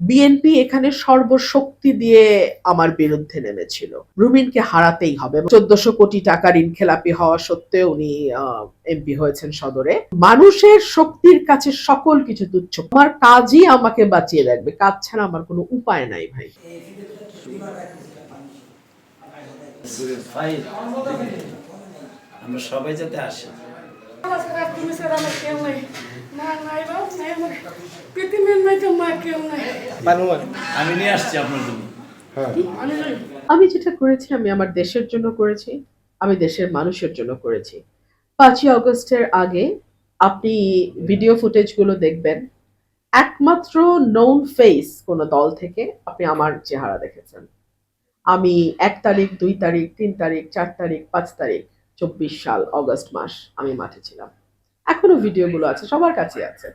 BNP এখানে সর্বশক্তি দিয়ে আমার বিরুদ্ধে নেমেছিল। রুমিনকে হারাতেই হবে। ১৪০০ কোটি টাকা ঋণখেলাপি হওয়া সত্ত্বেও উনি এমপি হয়েছেন সদরে। মানুষের শক্তির কাছে সকল কিছু তুচ্ছ। আমার কাজই আমাকে বাঁচিয়ে রাখবে। কাজ ছাড়া আমার কোনো উপায় নাই ভাই। আমরা সবাই যাতে আসি। আমি নিয়ে আসছি আপনার জন্য। আমি যেটা করেছি আমি আমার দেশের জন্য করেছি, আমি দেশের মানুষের জন্য করেছি। ৫ই অগস্টের আগে আপনি ভিডিও ফুটেজগুলো দেখবেন। একমাত্র নোন ফেস কোন দল থেকে আপনি আমার চেহারা দেখেছেন। আমি ১ তারিখ, ২ তারিখ, ৩ তারিখ, ৪ তারিখ, ৫ তারিখ ২৪ সাল অগস্ট মাস আমি মাঠে ছিলাম। এখনো ভিডিওগুলো আছে, সবার কাছে আছে।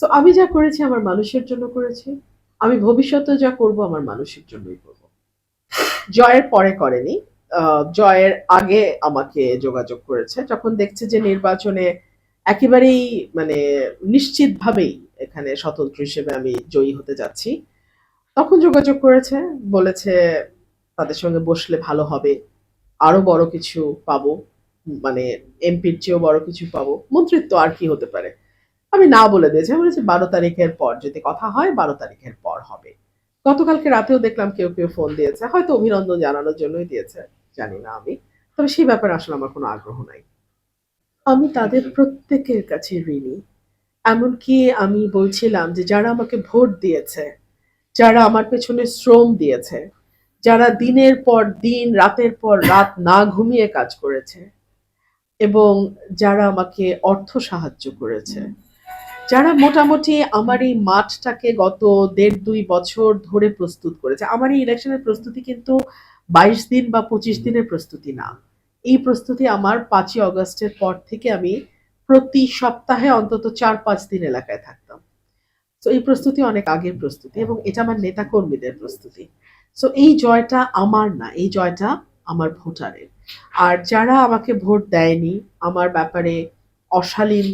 তো আমি যা করেছি আমার মানুষের জন্য করেছি। আমি ভবিষ্যতে যা করব আমার মানুষের জন্যই করব। জয়ের পরে করেনি। জয়ের আগে আমাকে যোগাযোগ করেছে। যখন দেখছে যে নির্বাচনে একেবারেই মানে নিশ্চিতভাবেই এখানে স্বতন্ত্র হিসেবে আমি জয়ী হতে যাচ্ছি। তখন যোগাযোগ করেছে, বলেছে তাদের সঙ্গে বসলে ভালো হবে। আরো বড় কিছু পাবো। মানে এমপির চেয়েও বড় কিছু পাবো। মন্ত্রিত্ব আর কি হতে পারে? আমি না বলে দিয়েছি। আমি বলেছি ১২ তারিখের পর যদি কথা হয় ১২ তারিখের পর হবে। গতকালকে রাতেও দেখলাম কেউ ফোন দিয়েছে। হয়তো অভিনন্দন জানানোর জন্যই দিয়েছে। জানি না আমি। তবে সেই ব্যাপারে আসলে আমার কোনো আগ্রহ নাই। আমি তাদের প্রত্যেকের কাছে ঋণী। এমনকি আমি বলছিলাম যে যারা আমাকে ভোট দিয়েছে, যারা আমার পেছনে শ্রম দিয়েছে, যারা দিনের পর দিন, রাতের পর রাত না ঘুমিয়ে কাজ করেছে এবং যারা আমাকে অর্থ সাহায্য করেছে, যারা মোটামুটি আমার এই মাঠটাকে গত ১.৫-২ বছর ধরে প্রস্তুত করেছে। আমার এই ইলেকশনের প্রস্তুতি কিন্তু ২২ দিন বা ২৫ দিনের প্রস্তুতি না। এই প্রস্তুতি আমার ৫ই অগস্টের পর থেকে আমি প্রতি সপ্তাহে অন্তত ৪-৫ দিন এলাকায় থাকতাম। সো এই প্রস্তুতি অনেক আগের প্রস্তুতি এবং এটা আমার নেতাকর্মীদের প্রস্তুতি। সো এই জয়টা আমার না, এই জয়টা আমার ভোটারের। আর যারা আমাকে ভোট দেয়নি, আমার ব্যাপারে অশালীন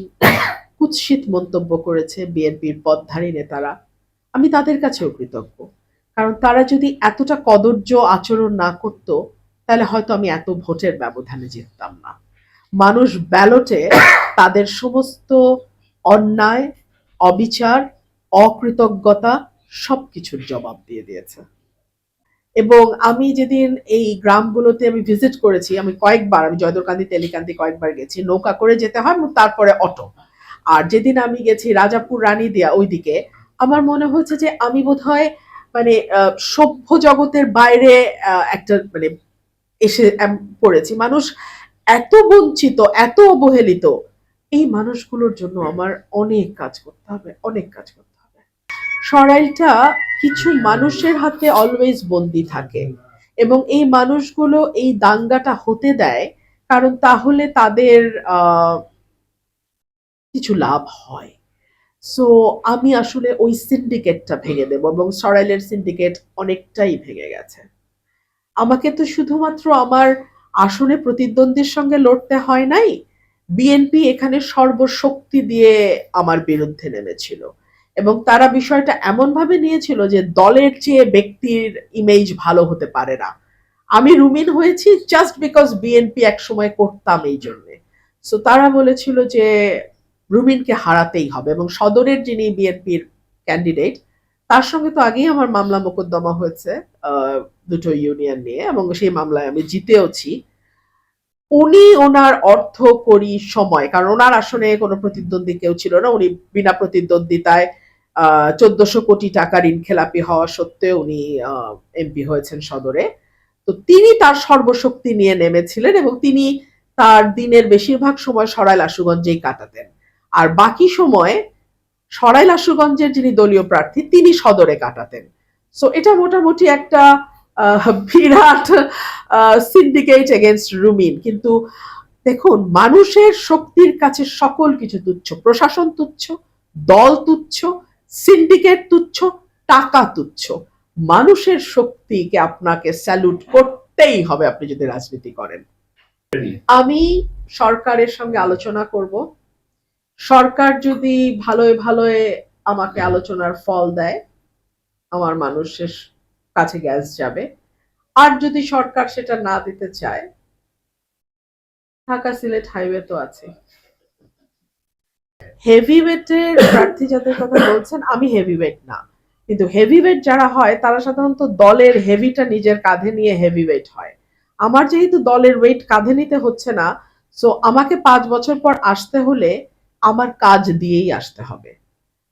কুৎসিত মন্তব্য করেছে বিএনপির পদধারী নেতারা, আমি তাদের কাছেও কৃতজ্ঞ। কারণ তারা যদি এতটা কদর্য আচরণ না করত, তাহলে হয়তো আমি এত ভোটের ব্যবধানে জিততাম না। মানুষ ব্যালটে তাদের সমস্ত অন্যায়, অবিচার, অকৃতজ্ঞতা সবকিছুর জবাব দিয়ে দিয়েছে। এবং আমি যেদিন এই গ্রামগুলোতে আমি ভিজিট করেছি, আমি কয়েকবার, আমি জয়দরকান্দি, তেলিকান্দি কয়েকবার গেছি। নৌকা করে যেতে হয় এবং তারপরে অটো। আর যেদিন আমি গেছি রাজাপুর রানীদিয়া ওইদিকে, আমার মনে হচ্ছে যে আমি বোধহয় মানে সভ্য জগতের বাইরে একটা মানে এসে পড়েছি। মানুষ এত বঞ্চিত, এত অবহেলিত। এই মানুষগুলোর জন্য আমার অনেক কাজ করতে হবে, অনেক কাজ করতে হবে। সরাইলটা কিছু মানুষের হাতে অলওয়েজ বন্দী থাকে এবং এই মানুষগুলো এই দাঙ্গাটা হতে দেয় কারণ তাহলে তাদের কিছু লাভ হয়। সো আমি আসলে ওই সিন্ডিকেটটা ভেঙে দেব এবং সরাইলের সিন্ডিকেট অনেকটাই ভেঙে গেছে। আমাকে তো শুধুমাত্র আমার আসনে প্রতিদ্বন্দ্বীর সঙ্গে লড়তে হয় নাই। বিএনপি এখানে সর্বশক্তি দিয়ে আমার বিরুদ্ধে নেমেছিল এবং তারা বিষয়টা এমনভাবে নিয়েছিল যে দলের চেয়ে ব্যক্তির ইমেজ ভালো হতে পারে না। আমি রুমিন হয়েছি জাস্ট বিকজ বিএনপি একসময় করতাম এই জন্যে। সো তারা বলেছিল যে রুমিনকে হারাতেই হবে এবং সদরের যিনি বিএনপির ক্যান্ডিডেট তার সঙ্গে তো আগেই আমার মামলা মোকদ্দমা হয়েছে দুটো ইউনিয়ন নিয়ে এবং সেই মামলায় আমি জিতেওছি। উনি ওনার অর্থ করি সময়, কারণ ওনার আসনে কোনো প্রতিদ্বন্দ্বী কেউ ছিল না, উনি বিনা প্রতিদ্বন্দ্বিতায় ১৪০০ কোটি টাকা ঋণখেলাপি হওয়া সত্ত্বেও উনি এমপি হয়েছেন সদরে। তো তিনি তার সর্বশক্তি নিয়ে নেমেছিলেন এবং তিনি তার দিনের বেশিরভাগ সময় সরাইল আশুগঞ্জেই কাটাতেন। আর বাকি সময় সরাইল আশুগঞ্জের যিনি দলীয় প্রার্থী তিনি সদরে কাটাতেন। সো এটা মোটামুটি একটা বিরাট সিন্ডিকেট এগেইনস্ট রুমিন। কিন্তু দেখুন মানুষের শক্তির কাছে সকল কিছু তুচ্ছ। প্রশাসন তুচ্ছ, দল তুচ্ছ, সিন্ডিকেট তুচ্ছ, টাকা তুচ্ছ। মানুষের শক্তিকে আপনাকে স্যালুট করতেই হবে আপনি যদি রাজনীতি করেন। আমি সরকারের সঙ্গে আলোচনা করব। সরকার যদি ভালোয় ভালোয় আমাকে আলোচনার ফল দেয়, আমার মানুষের কাছে গ্যাস যাবে। আর যদি সরকার সেটা না দিতে চায়, ঢাকা সিলেট হাইওয়ে তো আছে। হেভি ওয়েটের প্রার্থী যাদের কথা বলছেন, আমি হেভি ওয়েট না, কিন্তু হেভি ওয়েট যারা হয় তারা সাধারণত দলের হেভিটা নিজের কাঁধে নিয়ে হেভি ওয়েট হয়। আমার যেহেতু দলের ওয়েট কাঁধে নিতে হচ্ছে না, সো আমাকে 5 বছর পর আসতে হলে আমার কাজ দিয়েই আসতে হবে।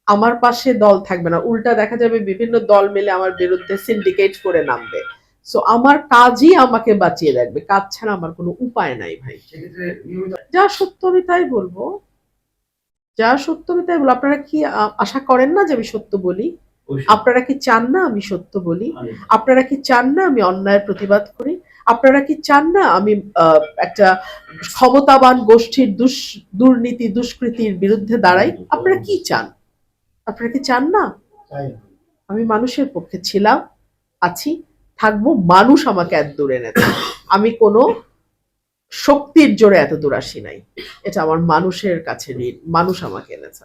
আমার পাশে দল থাকবে না, উল্টা দেখা যাবে বিভিন্ন দল মিলে আমার বিরুদ্ধে সিন্ডিকেট করে নামবে। সো আমার কাজই আমাকে বাঁচিয়ে রাখবে, কাজ ছাড়া আমার কোনো উপায় নাই ভাই। যা সত্য আমি তাই বলবো, যা সত্য আমি তাই বলবো। আপনারা কি আশা করেন না যে আমি সত্য বলি? আপনারা কি চান না আমি সত্য বলি? আপনারা কি চান না আমি অন্যায়ের প্রতিবাদ করি? আপনারা কি চান না আমি একটা ক্ষমতাবান গোষ্ঠীর দুর্নীতি দুষ্কৃতির বিরুদ্ধে দাঁড়াই? আপনারা কি চান? আপনারা কি চান না? আমি মানুষের পক্ষে ছিলাম, আছি, থাকবো। মানুষ আমাকে এত দূর এনেছে, আমি কোনো শক্তির জোরে এত দূর আসি নাই। এটা আমার মানুষের কাছে ঋণ, মানুষ আমাকে এনেছে।